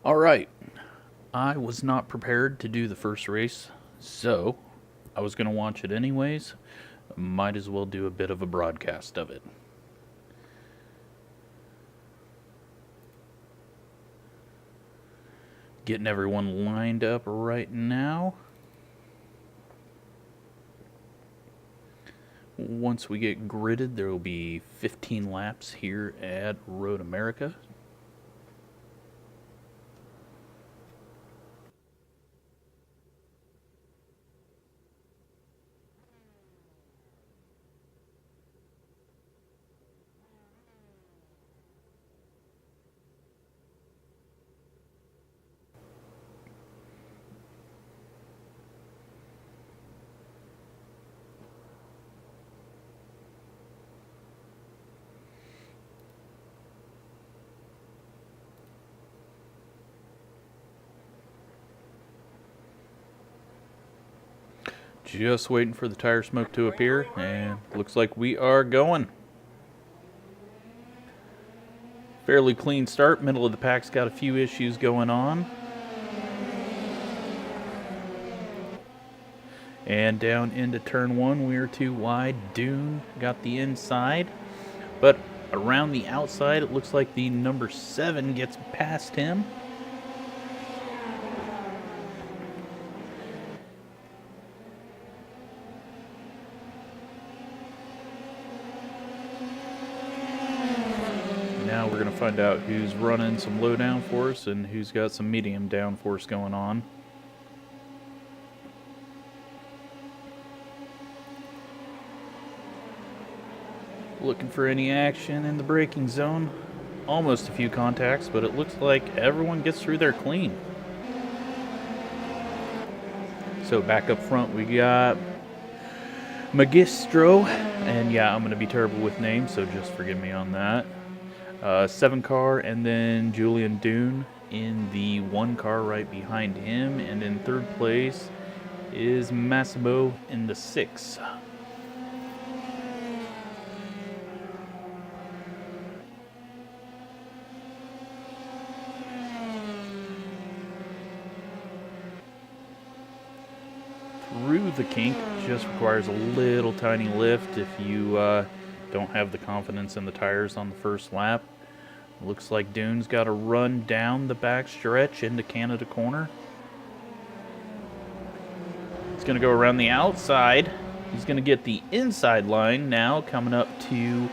All right, I was not prepared to do the first race, so I was going to watch it anyways. Might as well do a bit of a broadcast of it. Getting everyone lined up right now. Once we get gridded, there will be 15 laps here at Road America. Just waiting for the tire smoke to appear, and looks like we are going. Fairly clean start. Middle of the pack's got a few issues going on. And down into turn one, we are too wide. Dune got the inside, but around the outside, it looks like the number 7 gets past him. Now we're going to find out who's running some low downforce and who's got some medium downforce going on. Looking for any action in the braking zone. Almost a few contacts, but it looks like everyone gets through there clean. So back up front we got Magistro, and yeah, I'm going to be terrible with names, so just forgive me on that. 7 car, and then Julian Dune in the 1 car right behind him, and in 3rd place is Massimo in the 6. Through the kink just requires a little tiny lift if you don't have the confidence in the tires on the first lap. Looks like Dune's got to run down the back stretch into Canada corner. He's going to go around the outside. He's going to get the inside line now, coming up to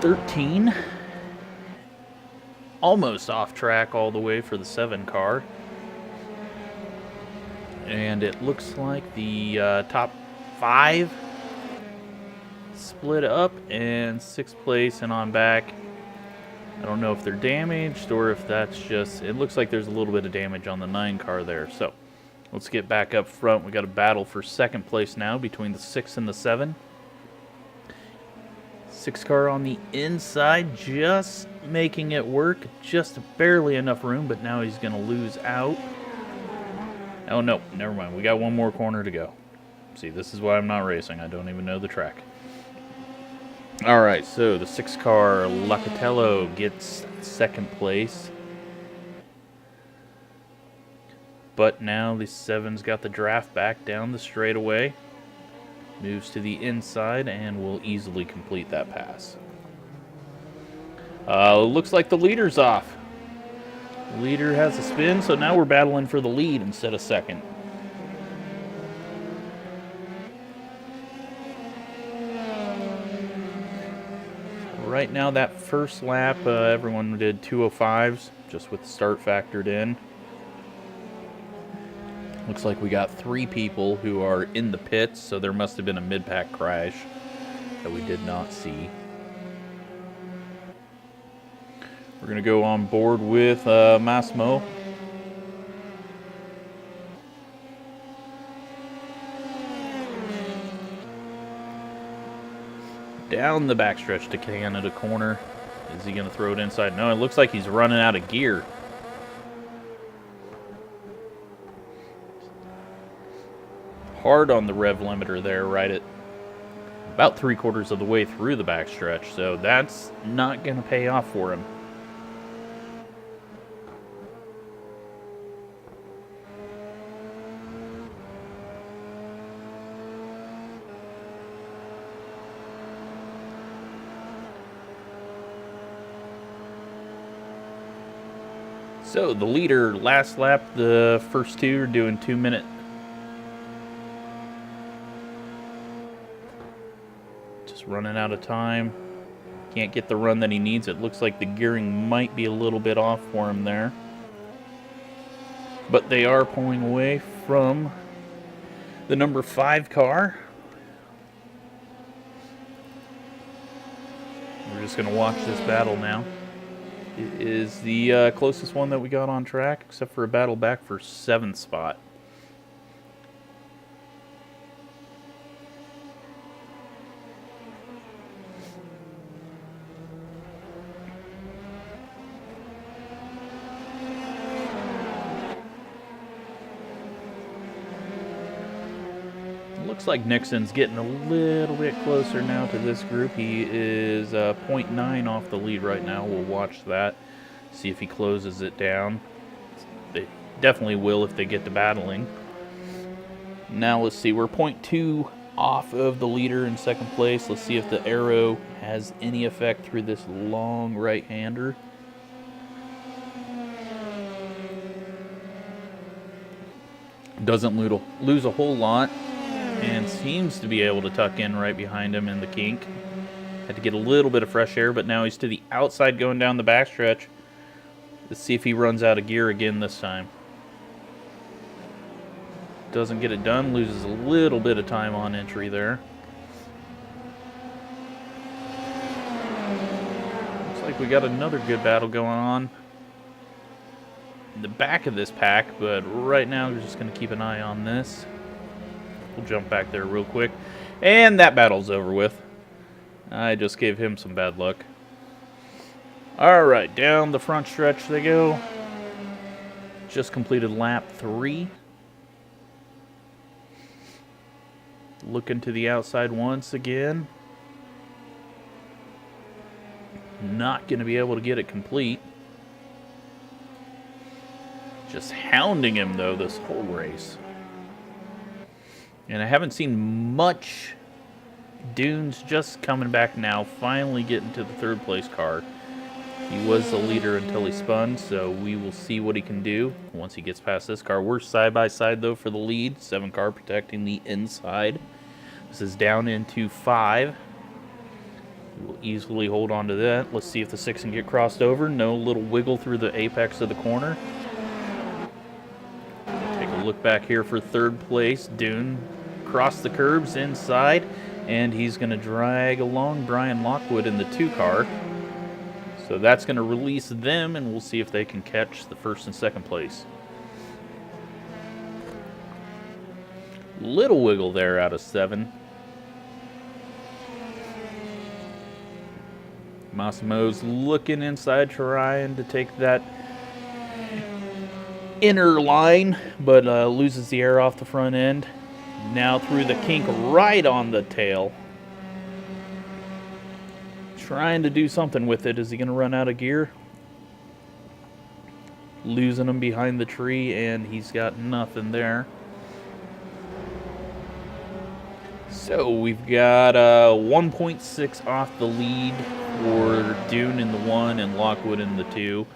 13. Almost off track all the way for the 7 car. And it looks like the top 5 split up, and 6th place and on back. I don't know if they're damaged or if that's just, it looks like there's a little bit of damage on the 9 car there. So let's get back up front. We got a battle for 2nd place now between the 6 and the 7. 6 car on the inside, just making it work, just barely enough room, but now he's going to lose out. Oh no, never mind. We got one more corner to go. See, this is why I'm not racing. I don't even know the track. Alright, so the 6 car Locatello gets 2nd place. But now the 7's got the draft back down the straightaway. Moves to the inside and will easily complete that pass. Looks like the leader's off. Leader has a spin, so now we're battling for the lead instead of 2nd. Right now, that first lap, everyone did 2:05s, just with the start factored in. Looks like we got 3 people who are in the pits, so there must have been a mid-pack crash that we did not see. We're going to go on board with Massimo. Down the backstretch to Canada corner. Is he going to throw it inside? No, it looks like he's running out of gear. Hard on the rev limiter there, right at about 3/4 of the way through the backstretch, so that's not going to pay off for him. So the leader, last lap, the first two are doing 2 minute. Just running out of time. Can't get the run that he needs. It looks like the gearing might be a little bit off for him there. But they are pulling away from the number 5 car. We're just going to watch this battle now. It is the closest one that we got on track, except for a battle back for 7th spot. Looks like Nixon's getting a little bit closer now to this group. He is 0.9 off the lead right now. We'll watch that, see if he closes it down. They definitely will if they get to battling. Now let's see, we're 0.2 off of the leader in second place. Let's see if the arrow has any effect through this long right-hander. Doesn't lose a whole lot. And seems to be able to tuck in right behind him in the kink. Had to get a little bit of fresh air, but now he's to the outside going down the backstretch. Let's see if he runs out of gear again this time. Doesn't get it done, loses a little bit of time on entry there. Looks like we got another good battle going on in the back of this pack, but right now we're just going to keep an eye on this. We'll jump back there real quick. And that battle's over with. I just gave him some bad luck. Alright, down the front stretch they go. Just completed lap 3. Looking to the outside once again. Not going to be able to get it complete. Just hounding him, though, this whole race. And I haven't seen much. Dune's just coming back now, finally getting to the third place car. He was the leader until he spun, so we will see what he can do once he gets past this car. We're side by side, though, for the lead. 7 car protecting the inside. This is down into 5. We will easily hold on to that. Let's see if the 6 can get crossed over. No little wiggle through the apex of the corner. Take a look back here for third place. Dune crossed the curbs inside, and he's going to drag along Brian Lockwood in the 2 car. So that's going to release them, and we'll see if they can catch the first and second place. Little wiggle there out of 7. Massimo's looking inside, trying to take that inner line, but loses the air off the front end. Now through the kink right on the tail. Trying to do something with it. Is he going to run out of gear? Losing him behind the tree, and he's got nothing there. So we've got 1.6 off the lead for Dune in the 1 and Lockwood in the 2.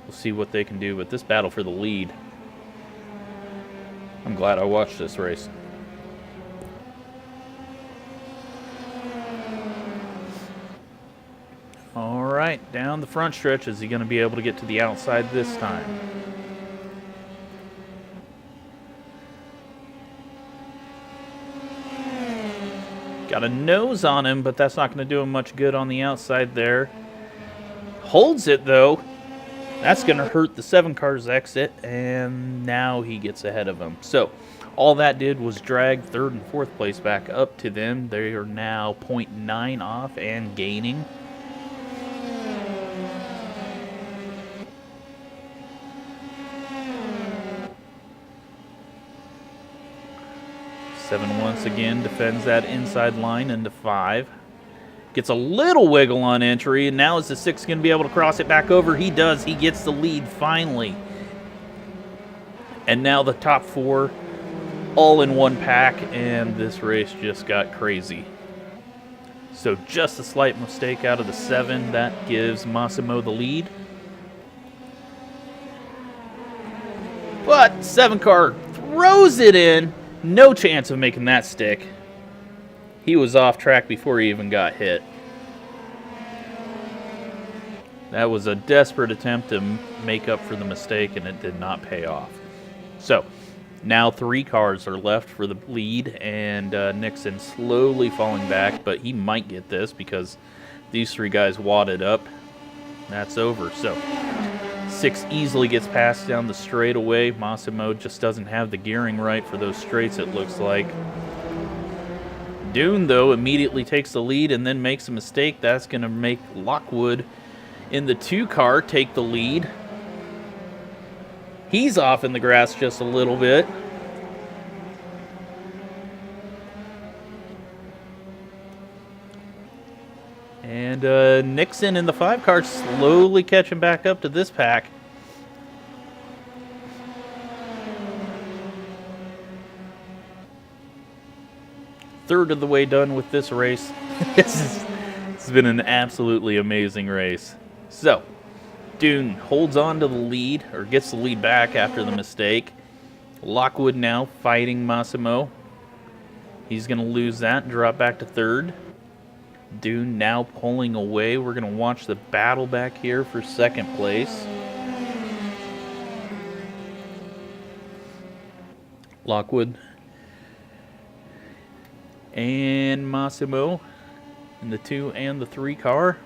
We'll see what they can do, but this battle for the lead. I'm glad I watched this race. All right, down the front stretch. Is he going to be able to get to the outside this time? Got a nose on him, but that's not going to do him much good on the outside there. Holds it, though. That's going to hurt the 7 car's exit, and now he gets ahead of him. So all that did was drag third and fourth place back up to them. They are now 0.9 off and gaining. Seven once again defends that inside line into 5. Gets a little wiggle on entry, and now is the 6 going to be able to cross it back over? He does. He gets the lead finally. And now the top 4 all in one pack, and this race just got crazy. So just a slight mistake out of the 7. That gives Massimo the lead. But 7 car throws it in. No chance of making that stick. He was off track before he even got hit. That was a desperate attempt to make up for the mistake, and it did not pay off. So, now 3 cars are left for the lead, and Nixon slowly falling back, but he might get this because these 3 guys wadded up. That's over. So, 6 easily gets passed down the straightaway. Massimo just doesn't have the gearing right for those straights, it looks like. Dune, though, immediately takes the lead and then makes a mistake. That's going to make Lockwood in the 2 car take the lead. He's off in the grass just a little bit. And Nixon in the 5 car slowly catching back up to this pack. Third of the way done with this race. It's been an absolutely amazing race. So, Dune holds on to the lead, or gets the lead back after the mistake. Lockwood now fighting Massimo. He's going to lose that and drop back to 3rd. Dune now pulling away. We're going to watch the battle back here for 2nd place. Lockwood and Massimo in the 2 and the 3 car.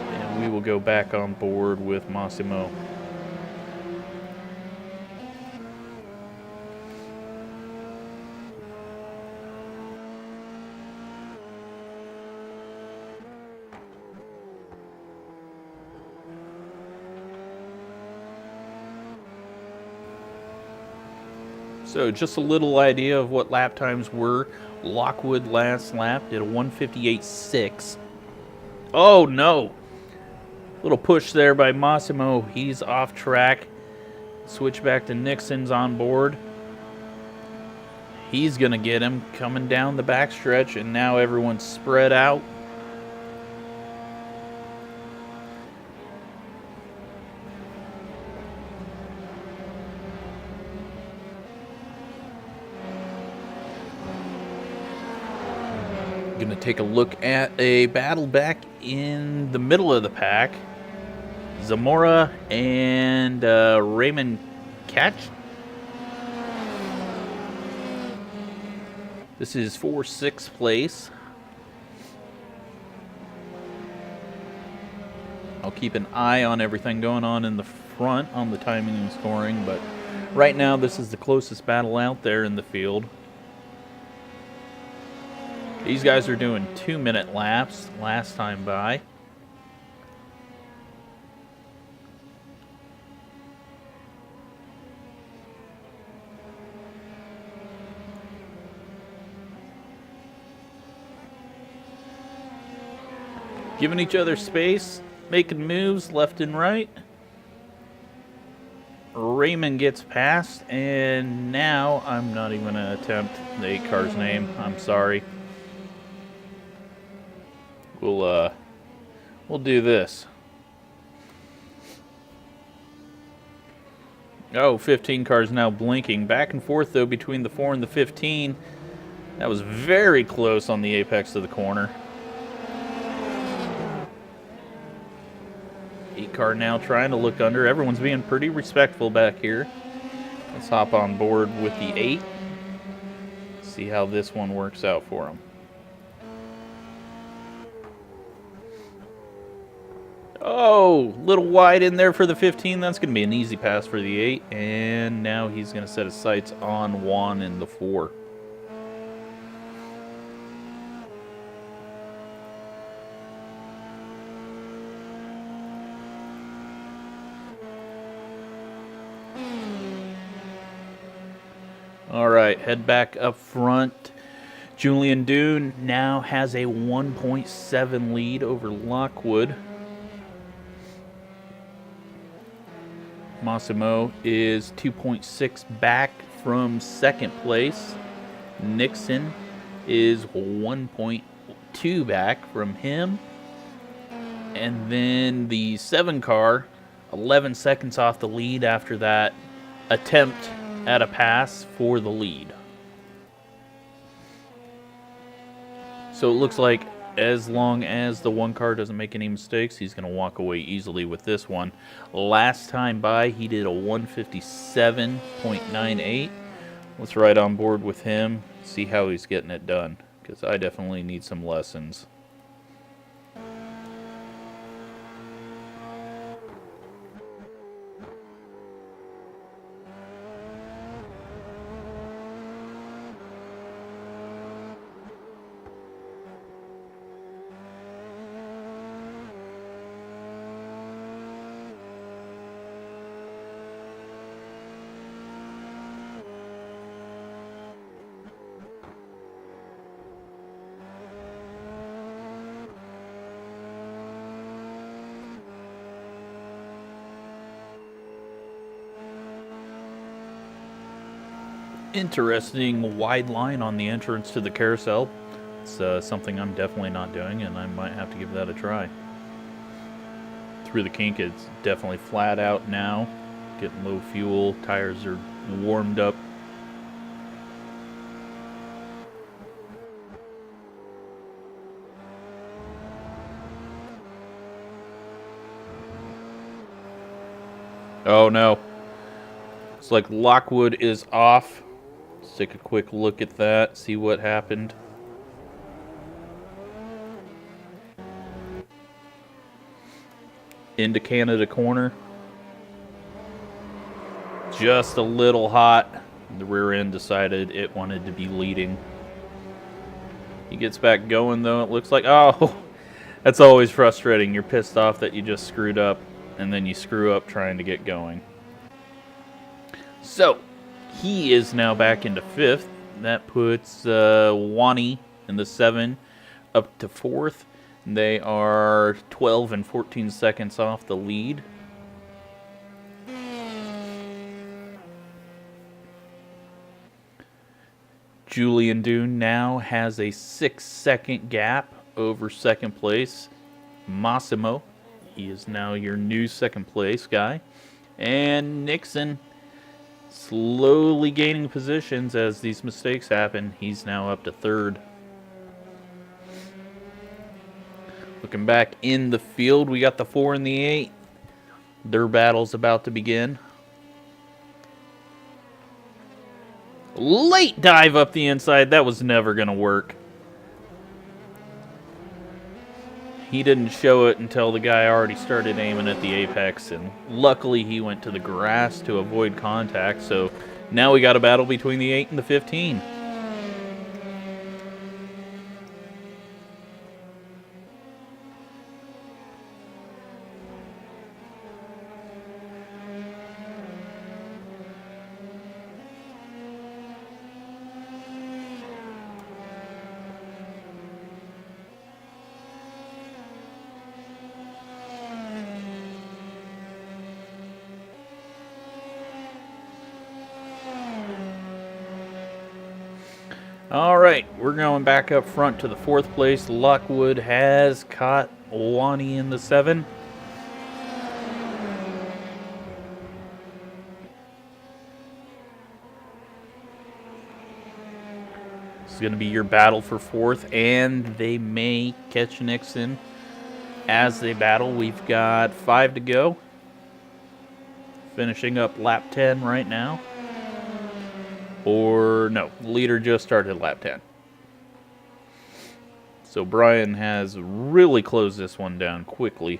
And we will go back on board with Massimo. So just a little idea of what lap times were. Lockwood last lap did a 1:58.6. Oh no! Little push there by Massimo. He's off track. Switch back to Nixon's on board. He's gonna get him coming down the backstretch, and now everyone's spread out. Going to take a look at a battle back in the middle of the pack. Zamora and Raymond Catch. This is for 6th place. I'll keep an eye on everything going on in the front on the timing and scoring, but right now this is the closest battle out there in the field. These guys are doing 2-minute laps last time by. Giving each other space, making moves left and right. Raymond gets past, and now I'm not even going to attempt the 8 car's name. I'm sorry. We'll do this. Oh, 15 cars now blinking. Back and forth, though, between the 4 and the 15. That was very close on the apex of the corner. 8 car now trying to look under. Everyone's being pretty respectful back here. Let's hop on board with the 8. See how this one works out for them. Oh, little wide in there for the 15. That's going to be an easy pass for the 8. And now he's going to set his sights on Juan in the 4. All right, head back up front. Julian Dune now has a 1.7 lead over Lockwood. Massimo is 2.6 back from 2nd place. Nixon is 1.2 2 back from him. And then the 7 car, 11 seconds off the lead after that attempt at a pass for the lead. So it looks like as long as the 1 car doesn't make any mistakes, he's going to walk away easily with this one. Last time by, he did a 157.98. Let's ride on board with him, see how he's getting it done, because I definitely need some lessons. Interesting wide line on the entrance to the carousel. It's something I'm definitely not doing, and I might have to give that a try. Through the kink, it's definitely flat out now. Getting low fuel, tires are warmed up. Oh no. It's like Lockwood is off. Let's take a quick look at that, see what happened. Into Canada corner. Just a little hot. The rear end decided it wanted to be leading. He gets back going though, it looks like. Oh, that's always frustrating. You're pissed off that you just screwed up, and then you screw up trying to get going. So, he is now back into 5th. That puts Wani in the 7 up to 4th. They are 12 and 14 seconds off the lead. Julian Dune now has a 6-second gap over 2nd place. Massimo, he is now your new 2nd place guy. And Nixon, slowly gaining positions as these mistakes happen. He's now up to 3rd. Looking back in the field, we got the 4 and the 8. Their battle's about to begin. Late dive up the inside. That was never going to work. He didn't show it until the guy already started aiming at the apex, and luckily he went to the grass to avoid contact. So now we got a battle between the 8 and the 15. All right, we're going back up front to the 4th place. Lockwood has caught Wani in the 7. This is going to be your battle for 4th, and they may catch Nixon as they battle. We've got 5 to go. Finishing up lap 10 right now. Or, no, leader just started lap 10. So Brian has really closed this one down quickly.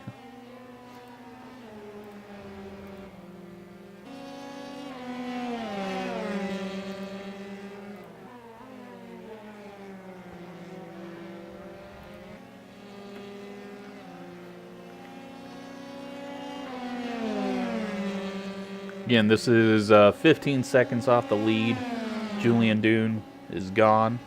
Again, this is 15 seconds off the lead. Julian Dune is gone.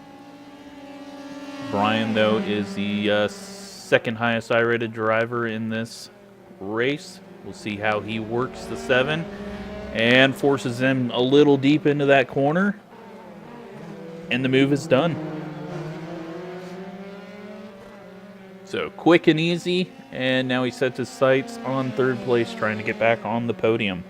Brian, though, is the 2nd highest I-rated driver in this race. We'll see how he works the 7 and forces him a little deep into that corner. And the move is done. So quick and easy, and now he sets his sights on third place, trying to get back on the podium.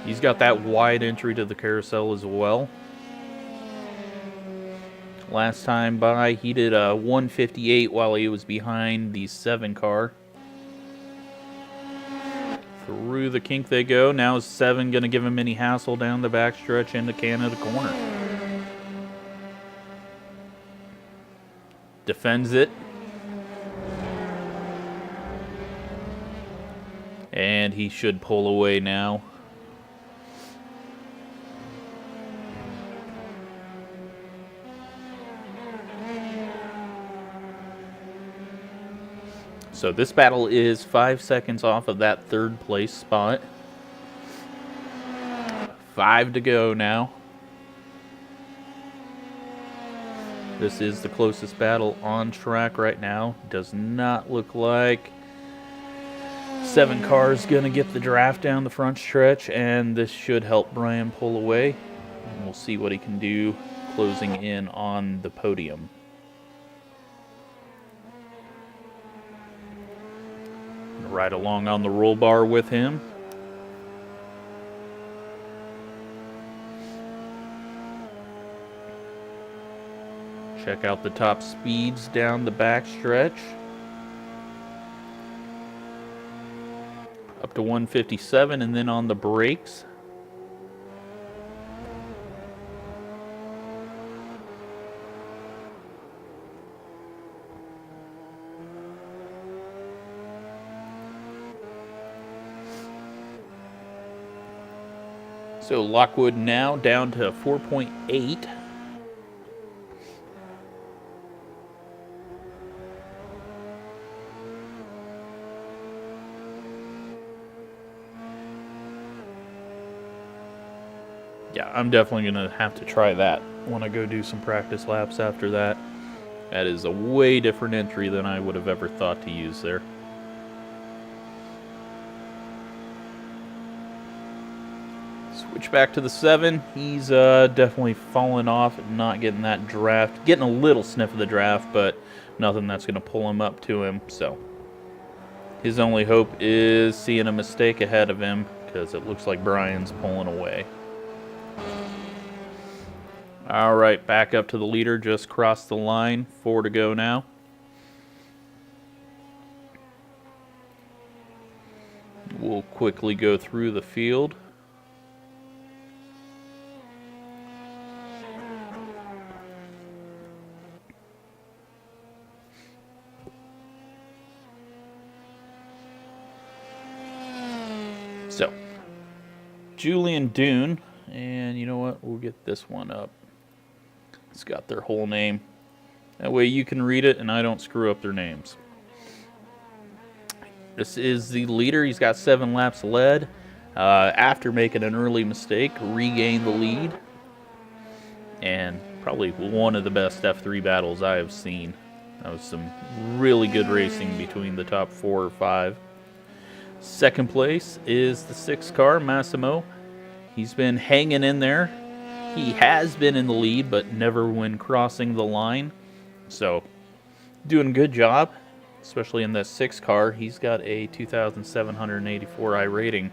He's got that wide entry to the carousel as well. Last time by, he did a 158 while he was behind the 7 car. Through the kink they go. Now is 7 going to give him any hassle down the backstretch into Canada corner. Defends it. And he should pull away now. So this battle is 5 seconds off of that third place spot. 5 to go now. This is the closest battle on track right now. Does not look like 7 cars gonna get the draft down the front stretch, and this should help Brian pull away. And we'll see what he can do closing in on the podium. Right along on the roll bar with him. Check out the top speeds down the back stretch. Up to 157, and then on the brakes. So Lockwood now down to 4.8. Yeah, I'm definitely going to have to try that when I go do some practice laps after that. That is a way different entry than I would have ever thought to use there. Switch back to the 7. He's definitely fallen off and not getting that draft. Getting a little sniff of the draft, but nothing that's going to pull him up to him. So his only hope is seeing a mistake ahead of him, because it looks like Brian's pulling away. All right, back up to the leader. Just crossed the line. 4 to go now. We'll quickly go through the field. So, Julian Dune, and you know what? We'll get this one up. It's got their whole name. That way you can read it and I don't screw up their names. This is the leader. He's got 7 laps led. After making an early mistake, regained the lead. And probably one of the best F3 battles I have seen. That was some really good racing between the top 4 or 5. Second place is the 6 car, Massimo. He's been hanging in there. He has been in the lead, but never when crossing the line. So, doing a good job, especially in that 6 car. He's got a 2,784 iRating,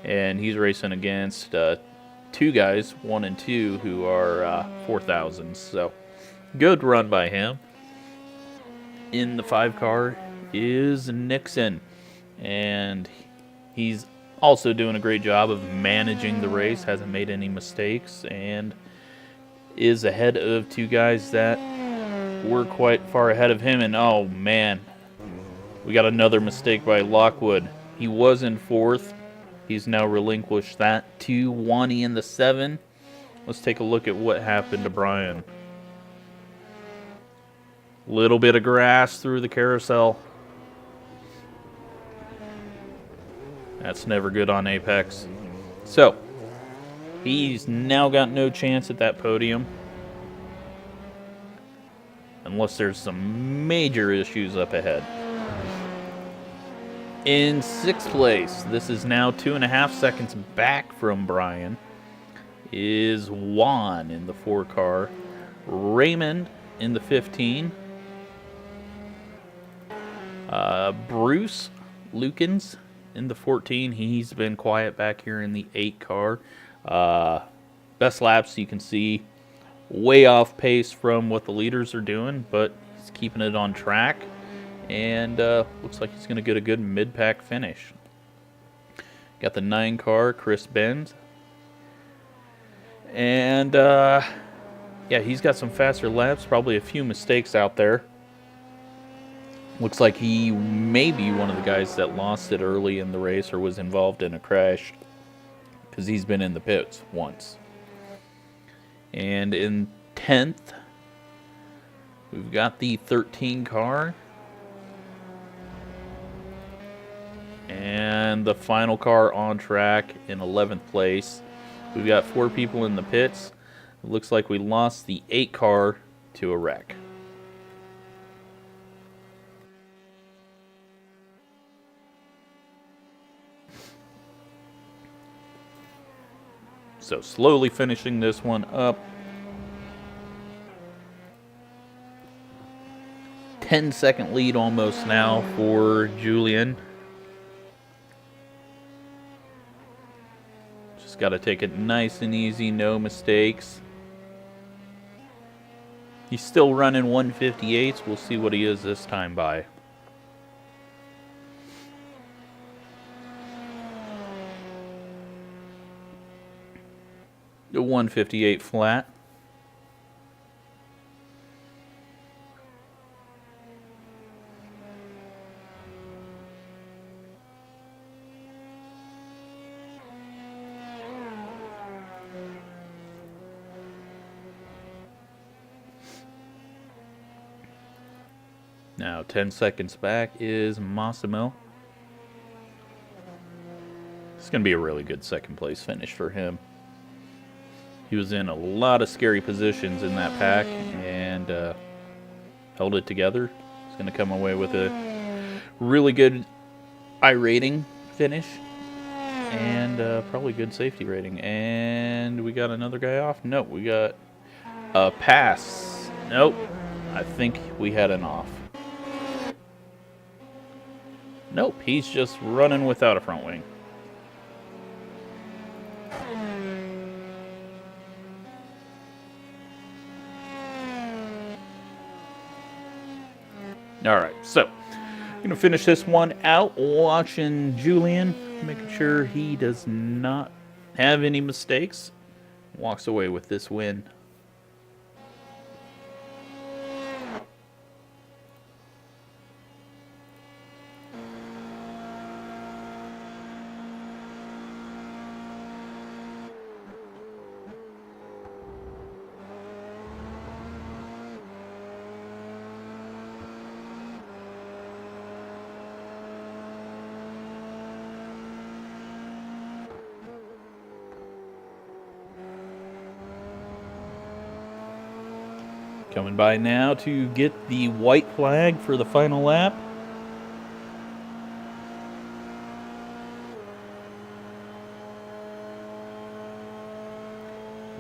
and he's racing against 2 guys, 1 and 2, who are 4,000s. So, good run by him. In the 5 car is Nixon, and he's also doing a great job of managing the race, hasn't made any mistakes, and is ahead of 2 guys that were quite far ahead of him. And oh man, we got another mistake by Lockwood. He was in 4th. He's now relinquished that to Wani in the 7. Let's take a look at what happened to Brian. Little bit of grass through the carousel. That's never good on Apex. So, he's now got no chance at that podium. Unless there's some major issues up ahead. In 6th place, this is now 2.5 seconds back from Brian, is Juan in the 4 car, Raymond in the 15, Bruce Lukens in the 14. He's been quiet back here in the 8 car. Best laps you can see, way off pace from what the leaders are doing, but he's keeping it on track. And looks like he's going to get a good mid-pack finish. Got the 9 car, Chris Benz. And yeah, he's got some faster laps, probably a few mistakes out there. Looks like he may be one of the guys that lost it early in the race or was involved in a crash, because he's been in the pits once. And in 10th, we've got the 13 car. And the final car on track in 11th place. We've got 4 people in the pits. It looks like we lost the 8 car to a wreck. So slowly finishing this one up. 10-second lead almost now for Julian. Just got to take it nice and easy, no mistakes. He's still running 158s. We'll see what he is this time by. The 158 flat. Now 10 seconds back is Massimo. It's going to be a really good second place finish for him. He was in a lot of scary positions in that pack and held it together. He's going to come away with a really good iRacing finish and probably good safety rating. And we got another guy off. Nope, we got a pass. Nope, I think we had an off. Nope, he's just running without a front wing. Alright, so I'm going to finish this one out watching Julian, making sure he does not have any mistakes. Walks away with this win. Coming by now to get the white flag for the final lap.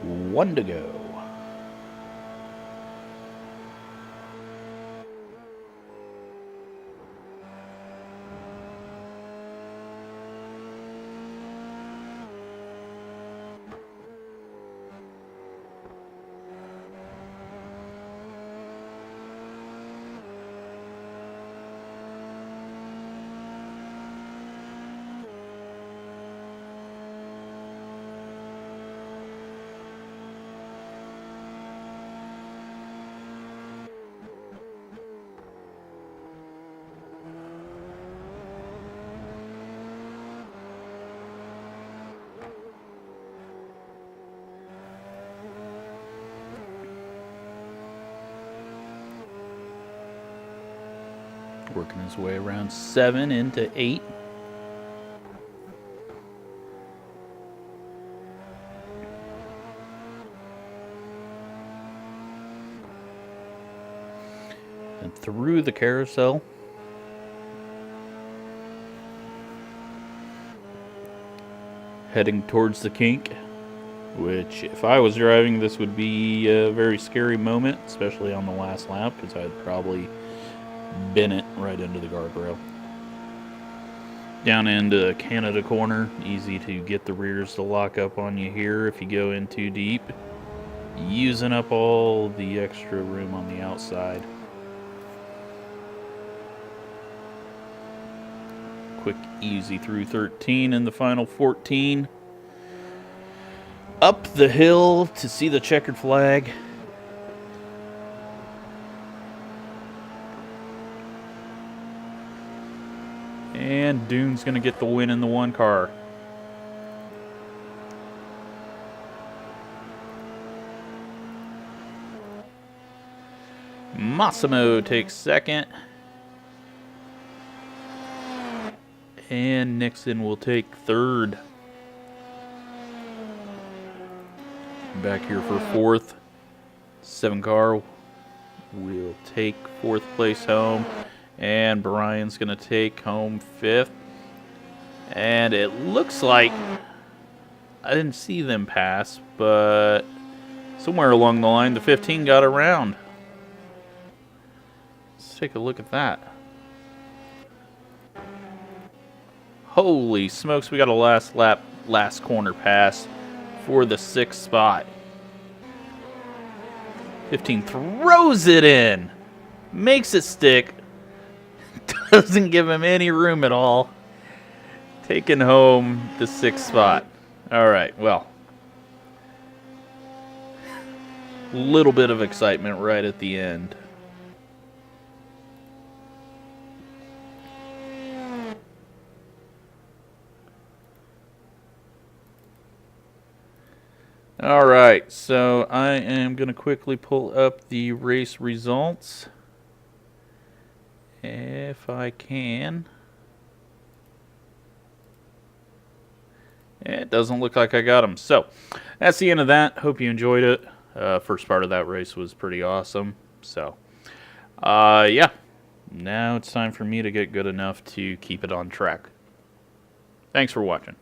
One to go. Working his way around 7 into 8. And through the carousel. heading towards the kink, which if I was driving, this would be a very scary moment, especially on the last lap, because I'd probably bin it right into the guardrail. Down into Canada corner, easy to get the rears to lock up on you here if you go in too deep, using up all the extra room on the outside. Quick, easy through 13 in the final 14. Up the hill to see the checkered flag. And Dune's going to get the win in the one car. Massimo takes second. And Nixon will take third. Back here for fourth. 7 car will take fourth place home. And Brian's going to take home fifth. And it looks like I didn't see them pass, but somewhere along the line, the 15 got around. Let's take a look at that. Holy smokes, we got a last lap, last corner pass for the 6th spot. 15 throws it in. Makes it stick. Doesn't give him any room at all. Taking home the 6th spot. All right, well. A little bit of excitement right at the end. All right, so I am going to quickly pull up the race results. If I can. It doesn't look like I got them. So, that's the end of that. Hope you enjoyed it. First part of that race was pretty awesome. So, yeah. Now it's time for me to get good enough to keep it on track. Thanks for watching.